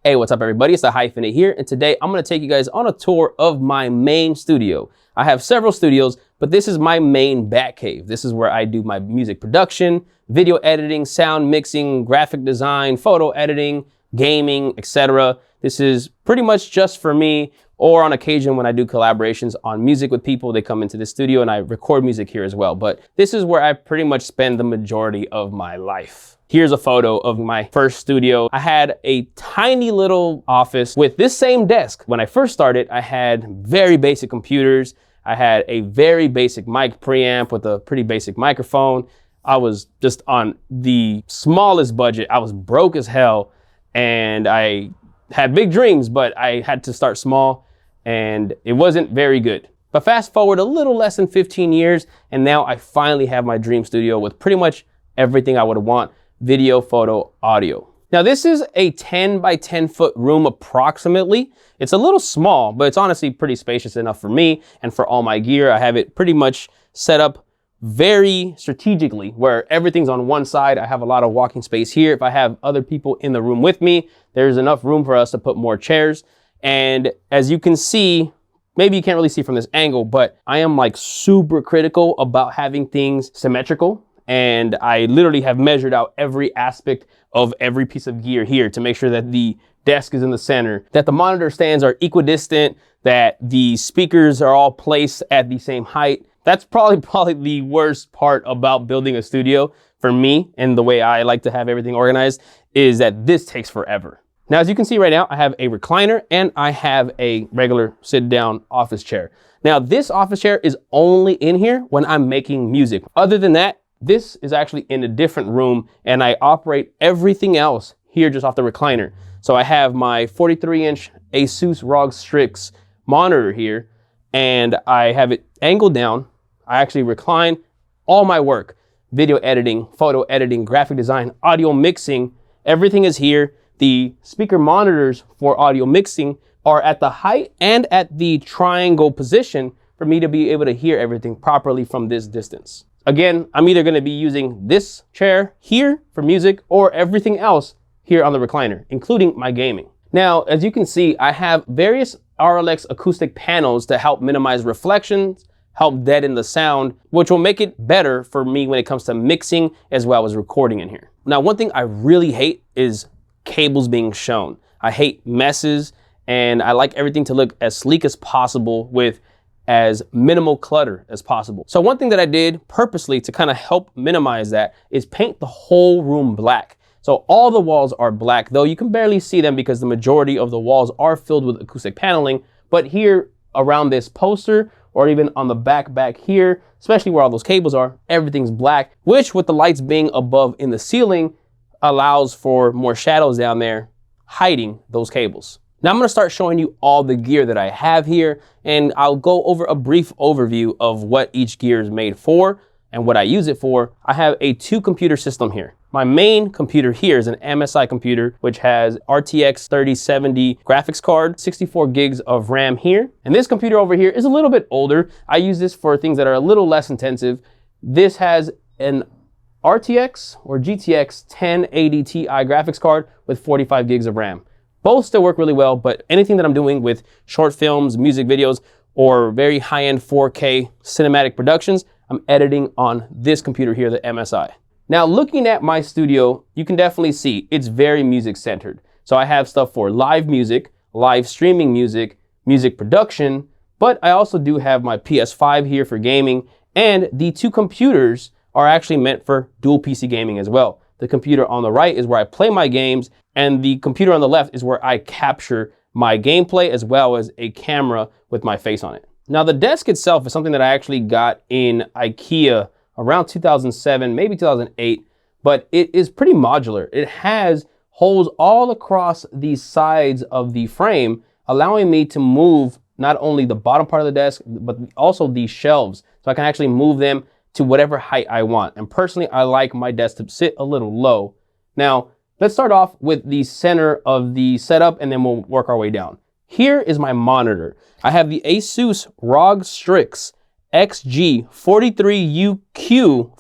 Hey, what's up everybody? It's TheHyphenate here, and today I'm gonna take you guys on a tour of my main studio. I have several studios, but this is my main bat cave. This is where I do my music production, video editing, sound mixing, graphic design, photo editing, gaming, etc. This is pretty much just for me, or on occasion when I do collaborations on music with people, they come into the studio and I record music here as well. But this is where I pretty much spend the majority of my life. Here's a photo of my first studio. I had a tiny little office with this same desk. When I first started, I had very basic computers. I had a very basic mic preamp with a pretty basic microphone. I was just on the smallest budget. I was broke as hell and I had big dreams, but I had to start small and it wasn't very good. But fast forward a little less than 15 years and now I finally have my dream studio with pretty much everything I would want: video, photo, audio. Now this is a 10 by 10 foot room approximately. It's a little small, but it's honestly pretty spacious enough for me and for all my gear. I have it pretty much set up very strategically where everything's on one side. I have a lot of walking space here. If I have other people in the room with me, there's enough room for us to put more chairs. And as you can see, maybe you can't really see from this angle, but I am like super critical about having things symmetrical. And I literally have measured out every aspect of every piece of gear here to make sure that the desk is in the center, that the monitor stands are equidistant, that the speakers are all placed at the same height. That's probably the worst part about building a studio for me, and the way I like to have everything organized, is that this takes forever. Now, as you can see right now, I have a recliner and I have a regular sit-down office chair. Now, this office chair is only in here when I'm making music. Other than that, this is actually in a different room and I operate everything else here just off the recliner. So I have my 43-inch Asus ROG Strix monitor here and I have it angled down. I actually recline all my work: video editing, photo editing, graphic design, audio mixing, everything is here. The speaker monitors for audio mixing are at the height and at the triangle position for me to be able to hear everything properly from this distance. Again, I'm either gonna be using this chair here for music or everything else here on the recliner, including my gaming. Now, as you can see, I have various Rlx acoustic panels to help minimize reflections, help deaden the sound, which will make it better for me when it comes to mixing as well as recording in here. Now, one thing I really hate is cables being shown. I hate messes and I like everything to look as sleek as possible with as minimal clutter as possible. So one thing that I did purposely to kind of help minimize that is paint the whole room black. So all the walls are black, though you can barely see them because the majority of the walls are filled with acoustic paneling. But here around this poster, or even on the back here, especially where all those cables are, everything's black, which with the lights being above in the ceiling allows for more shadows down there hiding those cables. Now I'm gonna start showing you all the gear that I have here, and I'll go over a brief overview of what each gear is made for and what I use it for. I have a 2-computer system here. My main computer here is an MSI computer, which has RTX 3070 graphics card, 64 gigs of RAM here. And this computer over here is a little bit older. I use this for things that are a little less intensive. This has an RTX or GTX 1080 Ti graphics card with 45 gigs of RAM. Both still work really well, but anything that I'm doing with short films, music videos, or very high-end 4K cinematic productions, I'm editing on this computer here, the MSI. Now, looking at my studio, you can definitely see it's very music-centered. So I have stuff for live music, live streaming music, music production, but I also do have my PS5 here for gaming, and the 2 computers are actually meant for dual PC gaming as well. The computer on the right is where I play my games, and the computer on the left is where I capture my gameplay as well as a camera with my face on it. Now, the desk itself is something that I actually got in IKEA around 2007, maybe 2008, but it is pretty modular. It has holes all across the sides of the frame, allowing me to move not only the bottom part of the desk, but also the shelves. So I can actually move them to whatever height I want. And personally, I like my desk to sit a little low. Now, let's start off with the center of the setup and then we'll work our way down. Here is my monitor. I have the Asus ROG Strix XG43UQ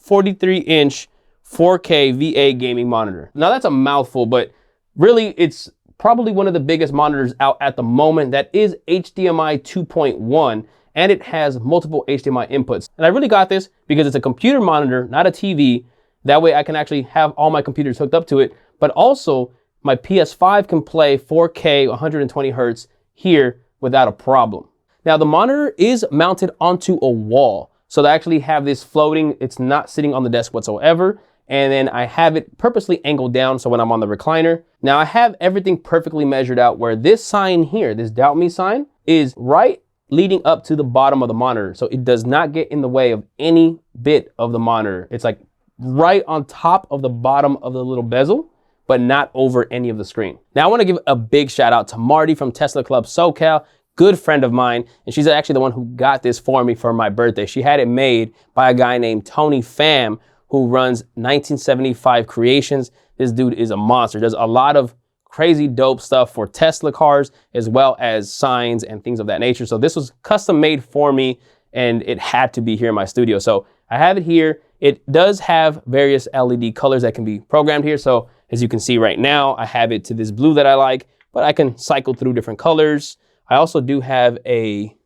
43-inch 4K VA gaming monitor. Now that's a mouthful, but really it's probably one of the biggest monitors out at the moment that is HDMI 2.1, and it has multiple HDMI inputs. And I really got this because it's a computer monitor, not a TV. That way I can actually have all my computers hooked up to it, but also my PS5 can play 4K 120 hertz here without a problem. Now the monitor is mounted onto a wall. So I actually have this floating, it's not sitting on the desk whatsoever. And then I have it purposely angled down so when I'm on the recliner. Now I have everything perfectly measured out where this sign here, this Doubt Me sign, is right leading up to the bottom of the monitor. So it does not get in the way of any bit of the monitor. It's like right on top of the bottom of the little bezel, but not over any of the screen. Now I want to give a big shout out to Marty from Tesla Club SoCal, good friend of mine, and she's actually the one who got this for me for my birthday. She had it made by a guy named Tony Pham, who runs 1975 Creations. This dude is a monster, does a lot of crazy dope stuff for Tesla cars, as well as signs and things of that nature. So this was custom made for me, and it had to be here in my studio. So I have it here. It does have various LED colors that can be programmed here. So as you can see right now, I have it to this blue that I like, but I can cycle through different colors. I also do have a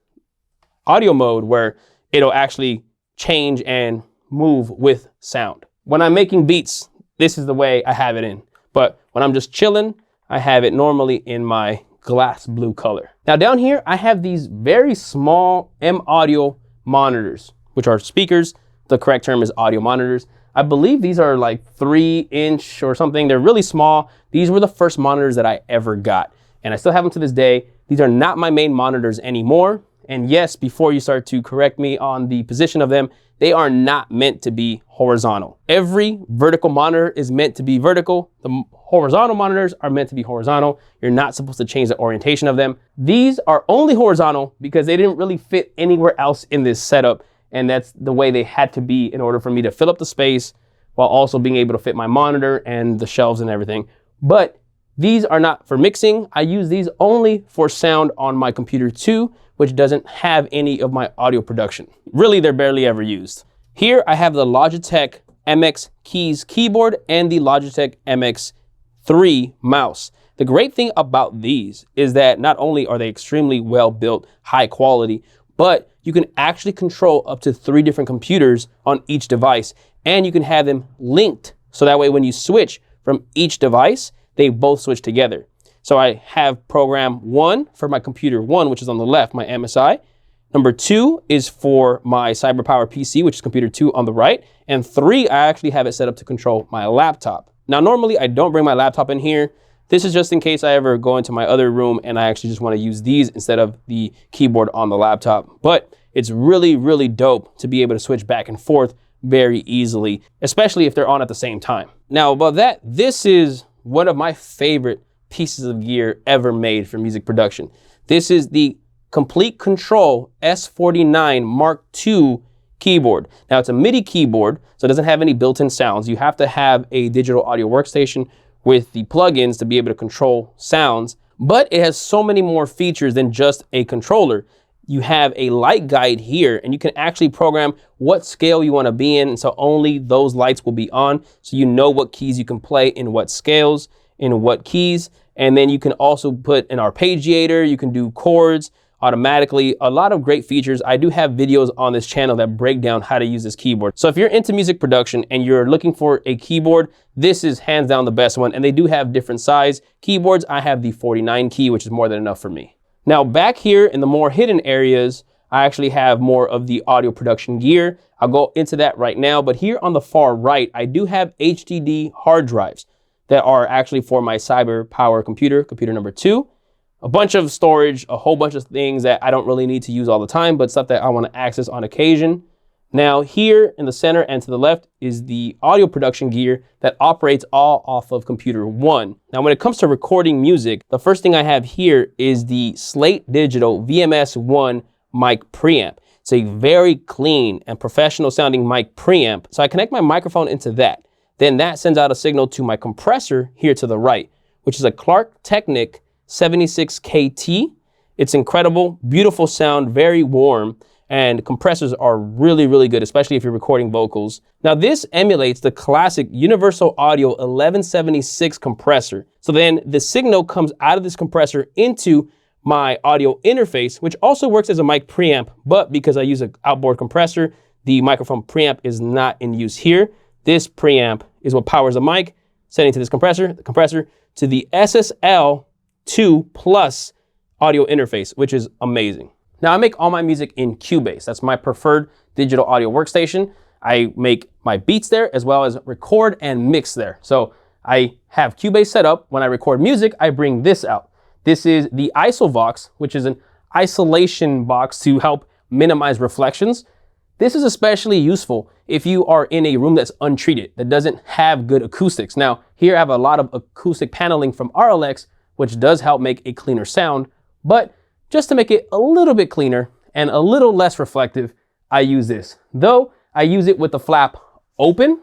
audio mode where it'll actually change and move with sound. When I'm making beats, this is the way I have it in. But when I'm just chilling, I have it normally in my glass blue color. Now down here, I have these very small M Audio monitors, which are speakers. The correct term is audio monitors. I believe these are like 3-inch or something. They're really small. These were the first monitors that I ever got, and I still have them to this day. These are not my main monitors anymore. And yes, before you start to correct me on the position of them, they are not meant to be horizontal. Every vertical monitor is meant to be vertical. The horizontal monitors are meant to be horizontal. You're not supposed to change the orientation of them. These are only horizontal because they didn't really fit anywhere else in this setup. And that's the way they had to be in order for me to fill up the space while also being able to fit my monitor and the shelves and everything. But these are not for mixing. I use these only for sound on my computer too, which doesn't have any of my audio production. Really, they're barely ever used. Here I have the Logitech MX Keys keyboard and the Logitech Mx3 mouse. The great thing about these is that not only are they extremely well built, high quality, but you can actually control up to 3 different computers on each device, and you can have them linked. So that way when you switch from each device, they both switch together. So I have program 1 for my computer 1, which is on the left, my MSI. Number 2 is for my CyberPower PC, which is computer 2 on the right. And 3, I actually have it set up to control my laptop. Now, normally I don't bring my laptop in here. This is just in case I ever go into my other room and I actually just want to use these instead of the keyboard on the laptop. But it's really, really dope to be able to switch back and forth very easily, especially if they're on at the same time. Now, above that, this is one of my favorite pieces of gear ever made for music production. This is the Complete Control S49 Mark II keyboard. Now, it's a MIDI keyboard, so it doesn't have any built-in sounds. You have to have a digital audio workstation with the plugins to be able to control sounds, but it has so many more features than just a controller. You have a light guide here, and you can actually program what scale you want to be in, and so only those lights will be on, so you know what keys you can play in what scales, in what keys, and then you can also put an arpeggiator, you can do chords automatically, a lot of great features. I do have videos on this channel that break down how to use this keyboard. So if you're into music production and you're looking for a keyboard, this is hands down the best one, and they do have different size keyboards. I have the 49 key, which is more than enough for me. Now back here in the more hidden areas, I actually have more of the audio production gear. I'll go into that right now, but here on the far right, I do have HDD hard drives that are actually for my CyberPower computer, computer number 2. A bunch of storage, a whole bunch of things that I don't really need to use all the time, but stuff that I want to access on occasion. Now here in the center and to the left is the audio production gear that operates all off of computer 1. Now when it comes to recording music, the first thing I have here is the Slate Digital VMS1 mic preamp. It's a very clean and professional sounding mic preamp. So I connect my microphone into that. Then that sends out a signal to my compressor here to the right, which is a Clark Technic 76KT. It's incredible, beautiful sound, very warm. and compressors are really, really good, especially if you're recording vocals. Now this emulates the classic Universal Audio 1176 compressor. So then the signal comes out of this compressor into my audio interface, which also works as a mic preamp, but because I use an outboard compressor, the microphone preamp is not in use here. This preamp is what powers the mic, sending to this compressor, the compressor to the SSL2 Plus audio interface, which is amazing. Now I make all my music in Cubase. That's my preferred digital audio workstation. I make my beats there as well as record and mix there. So I have Cubase set up. When I record music, I bring this out. This is the IsoVox, which is an isolation box to help minimize reflections. This is especially useful if you are in a room that's untreated, that doesn't have good acoustics. Now, here I have a lot of acoustic paneling from Rlx, which does help make a cleaner sound, but just to make it a little bit cleaner and a little less reflective, I use this. Though I use it with the flap open,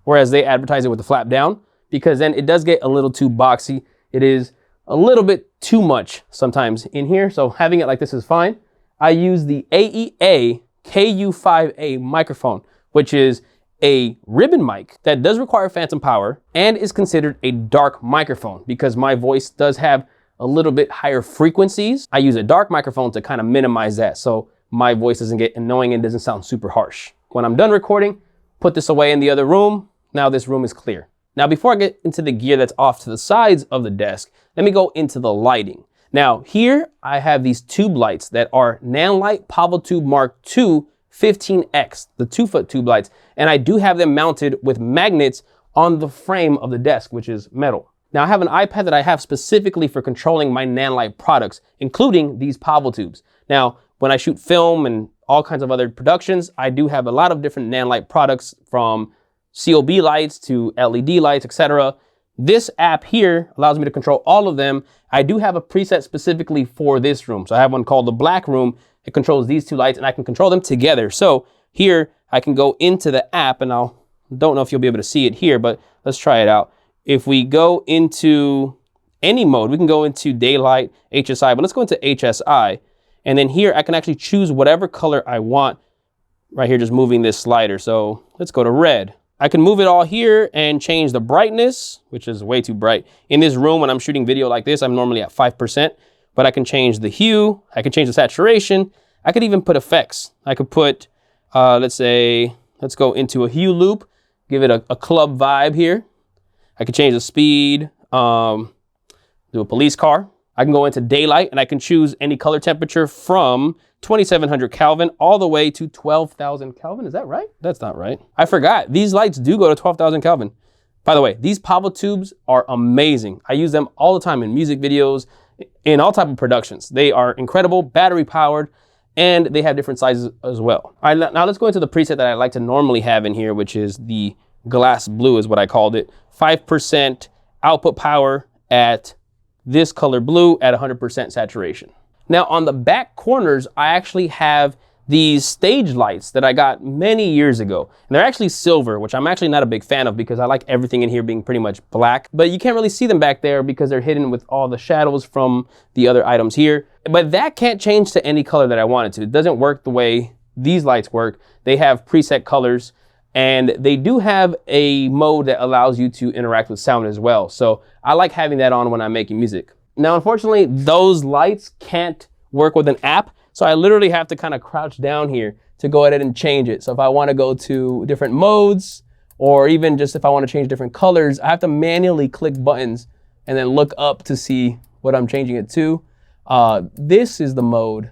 whereas they advertise it with the flap down, because then it does get a little too boxy. It is a little bit too much sometimes in here, so having it like this is fine. I use the Aea Ku5a Microphone, which is a ribbon mic that does require phantom power and is considered a dark microphone because my voice does have a little bit higher frequencies. I use a dark microphone to kind of minimize that so my voice doesn't get annoying and doesn't sound super harsh. When I'm done recording, put this away in the other room. Now this room is clear. Now before I get into the gear that's off to the sides of the desk, let me go into the lighting. Now here I have these tube lights that are Nanlite PavoTube Mark II 15X, the 2-foot tube lights, and I do have them mounted with magnets on the frame of the desk, which is metal. Now I have an iPad that I have specifically for controlling my Nanlite products, including these PavoTubes. Now, when I shoot film and all kinds of other productions, I do have a lot of different Nanlite products from COB lights to LED lights, etc. This app here allows me to control all of them. I do have a preset specifically for this room. So I have one called the Black Room. It controls these two lights and I can control them together. So here I can go into the app and don't know if you'll be able to see it here, but let's try it out. If we go into any mode, we can go into daylight, HSI, but let's go into HSI. And then here I can actually choose whatever color I want right here, just moving this slider. So let's go to red. I can move it all here and change the brightness, which is way too bright. In this room, when I'm shooting video like this, I'm normally at 5%, but I can change the hue, I can change the saturation, I could even put effects. I could put, let's go into a hue loop, give it a club vibe here. I can change the speed, do a police car. I can go into daylight and I can choose any color temperature from 2700 Kelvin all the way to 12,000 Kelvin. Is that right? That's not right. I forgot. These lights do go to 12,000 Kelvin. By the way, these PavoTubes are amazing. I use them all the time in music videos, in all type of productions. They are incredible, battery powered, and they have different sizes as well. All right, now let's go into the preset that I like to normally have in here, which is the glass blue is what I called it. 5% output power at this color blue at 100% saturation. Now on the back corners, I actually have these stage lights that I got many years ago. And they're actually silver, which I'm actually not a big fan of because I like everything in here being pretty much black. But you can't really see them back there because they're hidden with all the shadows from the other items here. But that can't change to any color that I want it to. It doesn't work the way these lights work. They have preset colors. And they do have a mode that allows you to interact with sound as well. So I like having that on when I'm making music. Now, unfortunately, those lights can't work with an app. So I literally have to kind of crouch down here to go ahead and change it. So if I want to go to different modes, or even just if I want to change different colors, I have to manually click buttons and then look up to see what I'm changing it to. This is the mode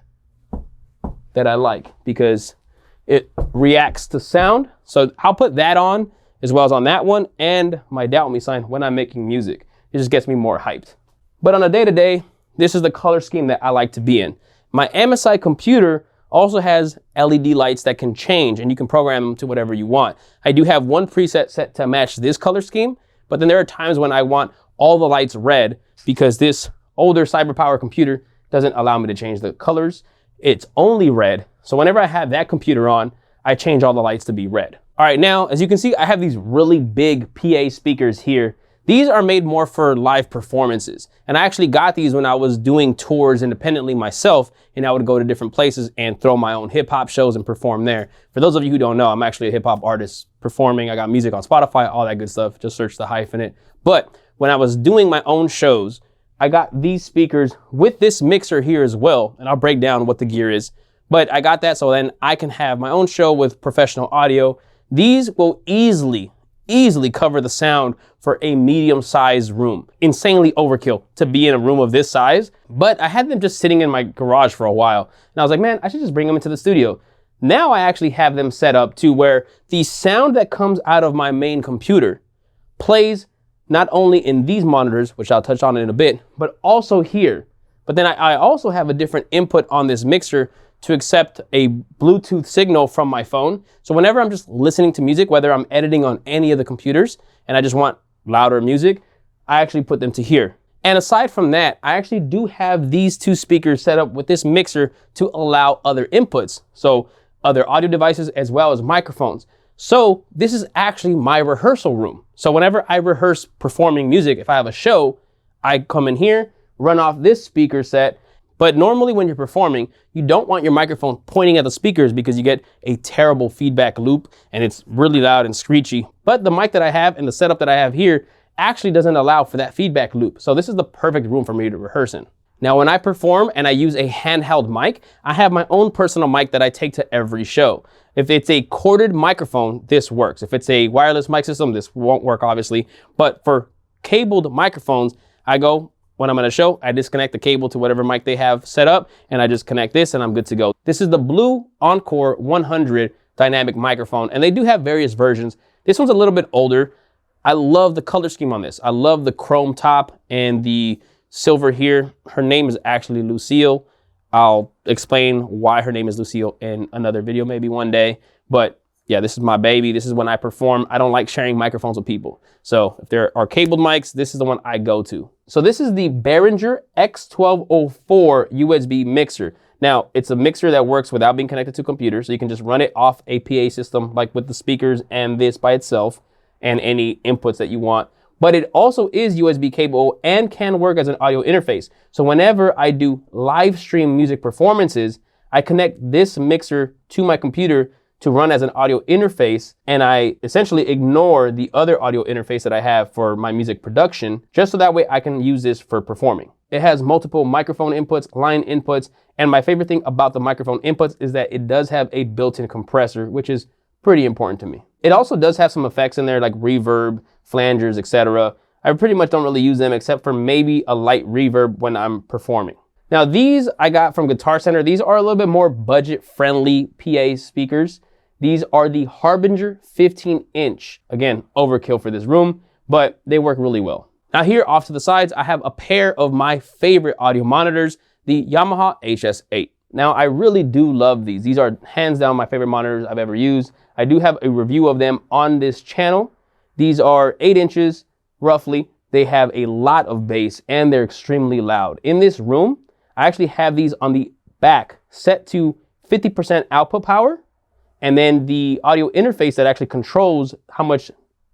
that I like because it reacts to sound. So I'll put that on as well as on that one and my Doubt Me sign when I'm making music. It just gets me more hyped. But on a day-to-day, this is the color scheme that I like to be in. My MSI computer also has LED lights that can change and you can program them to whatever you want. I do have one preset set to match this color scheme, but then there are times when I want all the lights red because this older CyberPower computer doesn't allow me to change the colors. It's only red. So whenever I have that computer on, I change all the lights to be red. All right, now, as you can see, I have these really big PA speakers here These are made more for live performances. And I actually got these when I was doing tours independently myself, and I would go to different places and throw my own hip hop shows and perform there. For those of you who don't know, I'm actually a hip hop artist performing. I got music on Spotify, all that good stuff. Just search TheHyphenate. But when I was doing my own shows, I got these speakers with this mixer here as well. And I'll break down what the gear is. But I got that so then I can have my own show with professional audio. These will easily cover the sound for a medium-sized room. Insanely overkill to be in a room of this size, but I had them just sitting in my garage for a while. And I was like, man, I should just bring them into the studio. Now I actually have them set up to where the sound that comes out of my main computer plays not only in these monitors, which I'll touch on in a bit, but also here. But then I also have a different input on this mixer to accept a Bluetooth signal from my phone. So whenever I'm just listening to music, whether I'm editing on any of the computers and I just want louder music, I actually put them to here. And aside from that, I actually do have these two speakers set up with this mixer to allow other inputs. So other audio devices as well as microphones. So this is actually my rehearsal room. So whenever I rehearse performing music, if I have a show, I come in here, run off this speaker set. But normally when you're performing, you don't want your microphone pointing at the speakers because you get a terrible feedback loop and it's really loud and screechy. But the mic that I have and the setup that I have here actually doesn't allow for that feedback loop. So this is the perfect room for me to rehearse in. Now, when I perform and I use a handheld mic, I have my own personal mic that I take to every show. If it's a corded microphone, this works. If it's a wireless mic system, this won't work obviously. But for cabled microphones, I go, when I'm at a show, I disconnect the cable to whatever mic they have set up and I just connect this and I'm good to go. This is the blue Encore 100 dynamic microphone and they do have various versions. This one's a little bit older. I love the color scheme on this. I love the chrome top and the silver here. Her name is actually Lucille. I'll explain why her name is Lucille in another video maybe one day. But yeah, this is my baby. This is when I perform. I don't like sharing microphones with people. So if there are cabled mics, this is the one I go to. So this is the Behringer X1204 USB mixer. Now, it's a mixer that works without being connected to a computer. So you can just run it off a PA system, like with the speakers and this by itself and any inputs that you want. But it also is USB capable and can work as an audio interface. So whenever I do live stream music performances, I connect this mixer to my computer to run as an audio interface, and I essentially ignore the other audio interface that I have for my music production, just so that way I can use this for performing. It has multiple microphone inputs, line inputs, and my favorite thing about the microphone inputs is that it does have a built-in compressor, which is pretty important to me. It also does have some effects in there like reverb, flangers, etc. I pretty much don't really use them except for maybe a light reverb when I'm performing. Now these I got from Guitar Center. These are a little bit more budget-friendly PA speakers. These are the Harbinger 15-inch. Again, overkill for this room, but they work really well. Now here off to the sides, I have a pair of my favorite audio monitors, the Yamaha HS8. Now I really do love these. These are hands down my favorite monitors I've ever used. I do have a review of them on this channel. These are 8 inches roughly. They have a lot of bass and they're extremely loud. In this room, I actually have these on the back set to 50% output power. And then the audio interface that actually controls how much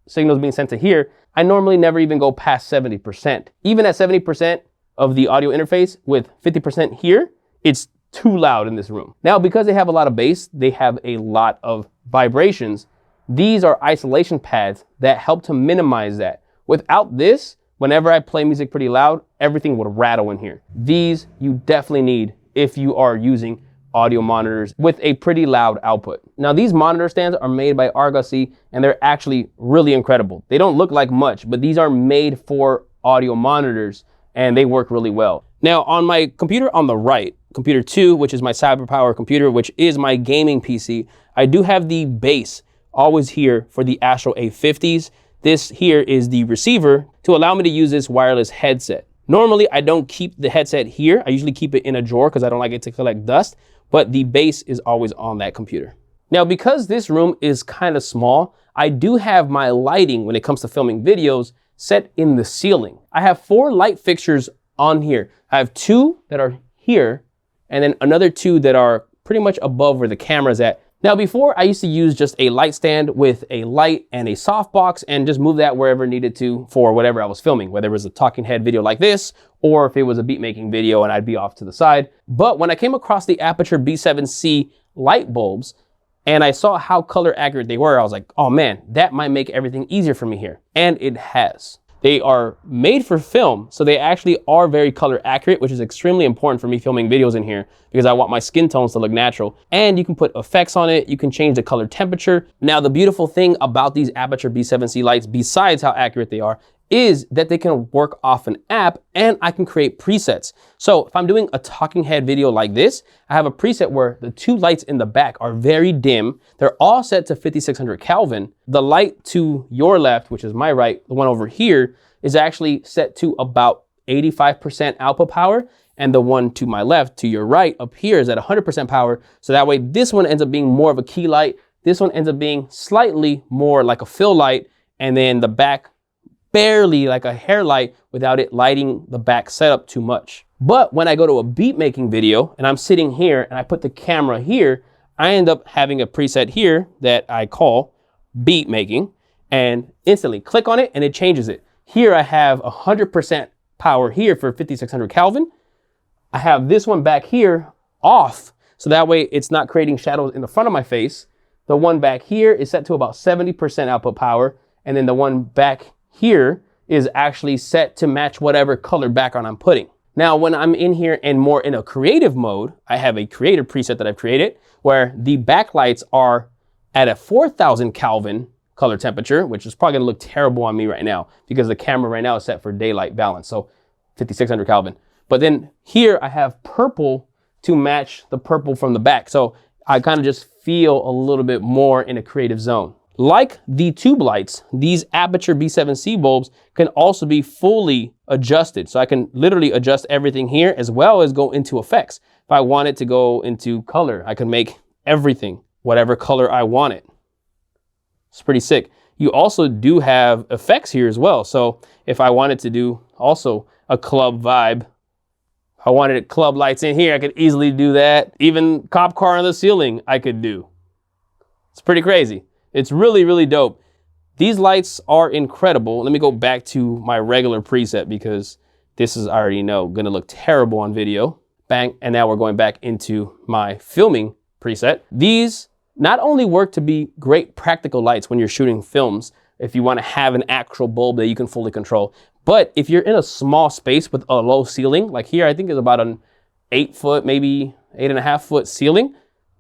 signal is being sent to here, I normally never even go past 70%. Even at 70% of the audio interface with 50% here, it's too loud in this room. Now, because they have a lot of bass, they have a lot of vibrations. These are isolation pads that help to minimize that. Without this, whenever I play music pretty loud, everything would rattle in here. These you definitely need if you are using audio monitors with a pretty loud output. Now these monitor stands are made by Argosy and they're actually really incredible. They don't look like much, but these are made for audio monitors and they work really well. Now on my computer on the right, computer 2, which is my CyberPower computer, which is my gaming PC, I do have the bass always here for the Astro A50s. This here is the receiver to allow me to use this wireless headset. Normally I don't keep the headset here. I usually keep it in a drawer because I don't like it to collect dust, but the bass is always on that computer. Now, because this room is kind of small, I do have my lighting when it comes to filming videos set in the ceiling. I have 4 light fixtures on here. I have 2 that are here and then another 2 that are pretty much above where the camera's at Now before, I used to use just a light stand with a light and a softbox and just move that wherever needed to for whatever I was filming, whether it was a talking head video like this, or if it was a beat making video and I'd be off to the side. But when I came across the Aputure B7C light bulbs and I saw how color accurate they were, I was like, oh man, that might make everything easier for me here. And it has. They are made for film, so they actually are very color accurate, which is extremely important for me filming videos in here because I want my skin tones to look natural. And you can put effects on it, you can change the color temperature. Now, the beautiful thing about these Aputure B7C lights, besides how accurate they are, is that they can work off an app and I can create presets. So if I'm doing a talking head video like this, I have a preset where the two lights in the back are very dim. They're all set to 5600 Kelvin. The light to your left, which is my right, the one over here, is actually set to about 85% output power. And the one to my left, to your right, up here is at 100% power. So that way this one ends up being more of a key light. This one ends up being slightly more like a fill light. And then the back barely like a hair light without it lighting the back setup too much. But when I go to a beat making video and I'm sitting here and I put the camera here, I end up having a preset here that I call beat making and instantly click on it and it changes it. Here I have 100% power here for 5600 Kelvin. I have this one back here off, so that way it's not creating shadows in the front of my face. The one back here is set to about 70% output power, and then the one back here is actually set to match whatever color background I'm putting. Now, when I'm in here and more in a creative mode, I have a creative preset that I've created where the backlights are at a 4000 Kelvin color temperature, which is probably gonna look terrible on me right now because the camera right now is set for daylight balance, so 5600 Kelvin. But then here I have purple to match the purple from the back. So I kind of just feel a little bit more in a creative zone. Like the tube lights, these Aputure B7C bulbs can also be fully adjusted. So I can literally adjust everything here as well as go into effects. If I want it to go into color, I can make everything whatever color I want it. It's pretty sick. You also do have effects here as well. So if I wanted to do also a club vibe, if I wanted club lights in here, I could easily do that. Even cop car on the ceiling, I could do. It's pretty crazy. It's really, really dope. These lights are incredible. Let me go back to my regular preset because this is, I already know, gonna look terrible on video. Bang, and now we're going back into my filming preset. These not only work to be great practical lights when you're shooting films, if you wanna have an actual bulb that you can fully control, but if you're in a small space with a low ceiling, like here, I think is about an 8 foot, maybe 8.5 foot ceiling,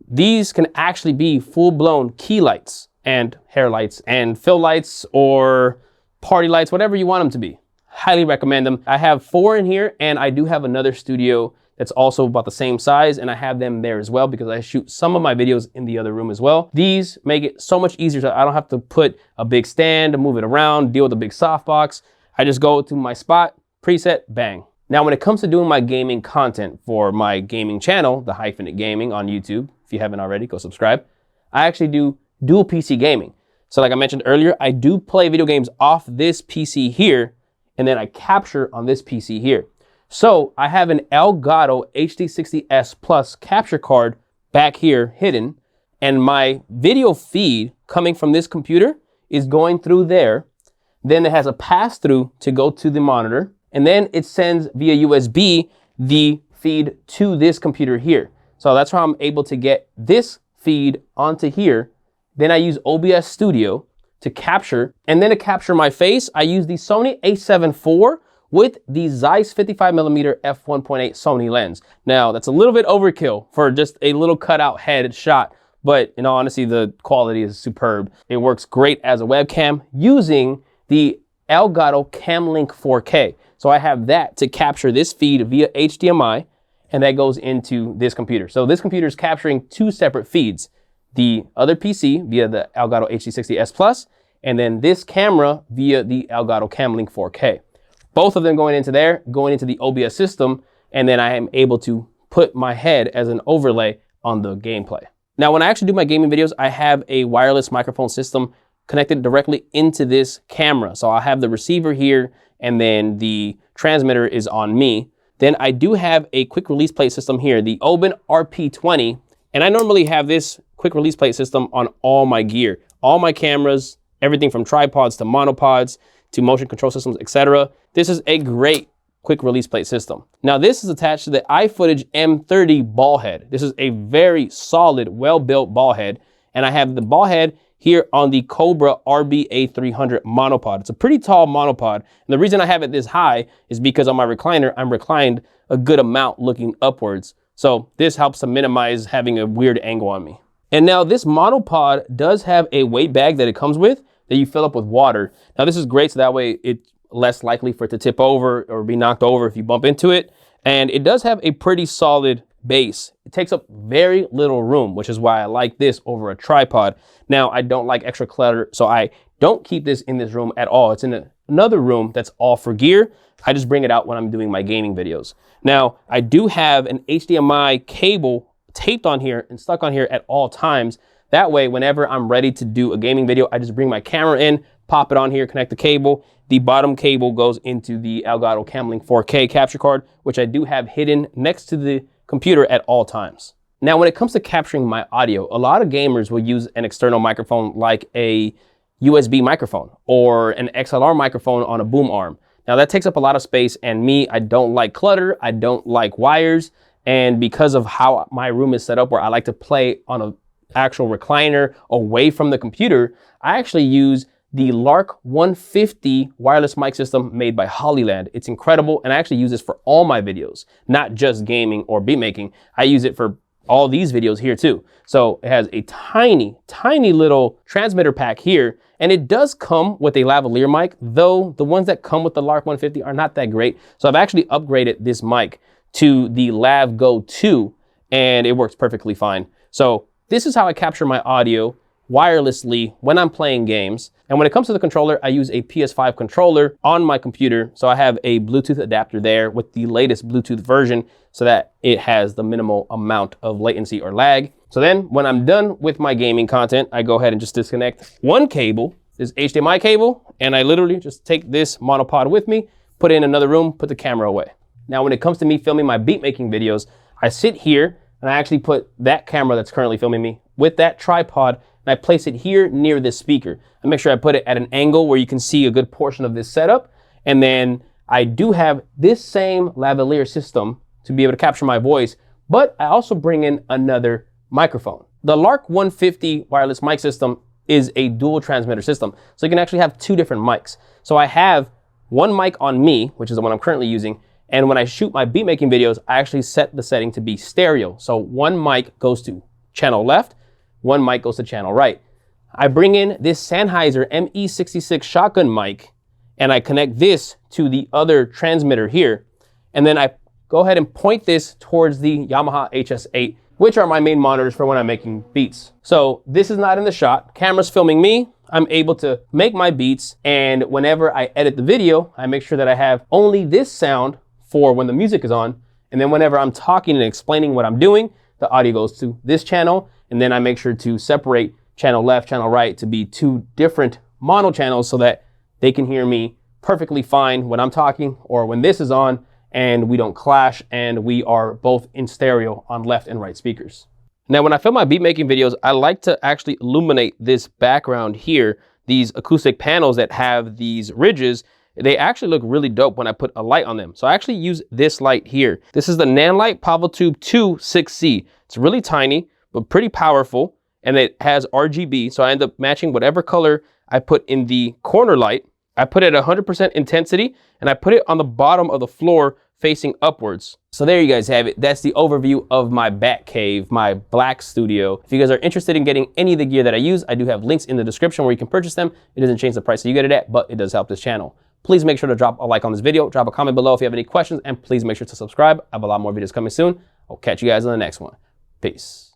these can actually be full-blown key lights and hair lights and fill lights or party lights, whatever you want them to be. Highly recommend them. I have 4 in here and I do have another studio that's also about the same size and I have them there as well because I shoot some of my videos in the other room as well. These make it so much easier so I don't have to put a big stand, move it around, deal with a big softbox. I just go to my spot, preset, bang. Now, when it comes to doing my gaming content for my gaming channel, TheHyphenate Gaming on YouTube, if you haven't already, go subscribe. I actually do dual PC gaming. So like I mentioned earlier, I do play video games off this PC here, and then I capture on this PC here. So I have an Elgato HD60S Plus capture card back here hidden, and my video feed coming from this computer is going through there. Then it has a pass-through to go to the monitor, and then it sends via USB the feed to this computer here. So that's how I'm able to get this feed onto here. Then I use OBS Studio to capture, and then to capture my face, I use the Sony a7 IV with the Zeiss 55mm f1.8 Sony lens. Now, that's a little bit overkill for just a little cutout head shot, but in all honesty, the quality is superb. It works great as a webcam using the Elgato Camlink 4K. So I have that to capture this feed via HDMI, and that goes into this computer. So this computer is capturing 2 separate feeds. The other PC via the Elgato HD60S Plus, and then this camera via the Elgato Camlink 4K. Both of them going into there, going into the OBS system, and then I am able to put my head as an overlay on the gameplay. Now, when I actually do my gaming videos, I have a wireless microphone system connected directly into this camera. So I'll have the receiver here, and then the transmitter is on me. Then I do have a quick release plate system here, the Oben RP20, and I normally have this quick release plate system on all my gear, all my cameras, everything from tripods to monopods to motion control systems, etc. This is a great quick release plate system. Now this is attached to the iFootage M30 ball head. This is a very solid, well-built ball head. And I have the ball head here on the Cobra RBA300 monopod. It's a pretty tall monopod. And the reason I have it this high is because on my recliner, I'm reclined a good amount looking upwards. So this helps to minimize having a weird angle on me. And now this monopod does have a weight bag that it comes with that you fill up with water. Now this is great, so that way it's less likely for it to tip over or be knocked over if you bump into it. And it does have a pretty solid base. It takes up very little room, which is why I like this over a tripod. Now I don't like extra clutter, so I don't keep this in this room at all. It's in another room that's all for gear. I just bring it out when I'm doing my gaming videos. Now I do have an HDMI cable taped on here and stuck on here at all times. That way, whenever I'm ready to do a gaming video, I just bring my camera in, pop it on here, connect the cable. The bottom cable goes into the Elgato Camlink 4K capture card, which I do have hidden next to the computer at all times. Now, when it comes to capturing my audio, a lot of gamers will use an external microphone like a USB microphone or an XLR microphone on a boom arm. Now that takes up a lot of space, and me, I don't like clutter, I don't like wires, and because of how my room is set up where I like to play on an actual recliner away from the computer, I actually use the Lark 150 wireless mic system made by Hollyland. It's incredible, and I actually use this for all my videos, not just gaming or beat making. I use it for all these videos here too. So it has a tiny, tiny little transmitter pack here, and it does come with a lavalier mic, though the ones that come with the Lark 150 are not that great. So I've actually upgraded this mic to the Lav Go 2, and it works perfectly fine. So this is how I capture my audio wirelessly when I'm playing games. And when it comes to the controller, I use a PS5 controller on my computer. So I have a Bluetooth adapter there with the latest Bluetooth version so that it has the minimal amount of latency or lag. So then when I'm done with my gaming content, I go ahead and just disconnect one cable, this HDMI cable, and I literally just take this monopod with me, put it in another room, put the camera away. Now, when it comes to me filming my beat making videos, I sit here and I actually put that camera that's currently filming me with that tripod, and I place it here near this speaker. I make sure I put it at an angle where you can see a good portion of this setup. And then I do have this same lavalier system to be able to capture my voice, but I also bring in another microphone. The Lark 150 wireless mic system is a dual transmitter system, so you can actually have two different mics. So I have one mic on me, which is the one I'm currently using, and when I shoot my beat making videos, I actually set the setting to be stereo. So one mic goes to channel left, one mic goes to channel right. I bring in this Sennheiser ME66 shotgun mic, and I connect this to the other transmitter here. And then I go ahead and point this towards the Yamaha HS8, which are my main monitors for when I'm making beats. So this is not in the shot. Camera's filming me. I'm able to make my beats, and whenever I edit the video, I make sure that I have only this sound for when the music is on. And then whenever I'm talking and explaining what I'm doing, the audio goes to this channel. And then I make sure to separate channel left, channel right to be two different mono channels so that they can hear me perfectly fine when I'm talking or when this is on, and we don't clash, and we are both in stereo on left and right speakers. Now, when I film my beat making videos, I like to actually illuminate this background here, these acoustic panels that have these ridges. They actually look really dope when I put a light on them. So I actually use this light here. This is the Nanlite PavoTube 2 6C. It's really tiny, but pretty powerful, and it has RGB. So I end up matching whatever color I put in the corner light. I put it at 100% intensity, and I put it on the bottom of the floor facing upwards. So there you guys have it. That's the overview of my Bat Cave, my black studio. If you guys are interested in getting any of the gear that I use, I do have links in the description where you can purchase them. It doesn't change the price that you get it at, but it does help this channel. Please make sure to drop a like on this video, drop a comment below if you have any questions, and please make sure to subscribe. I have a lot more videos coming soon. I'll catch you guys on the next one. Peace.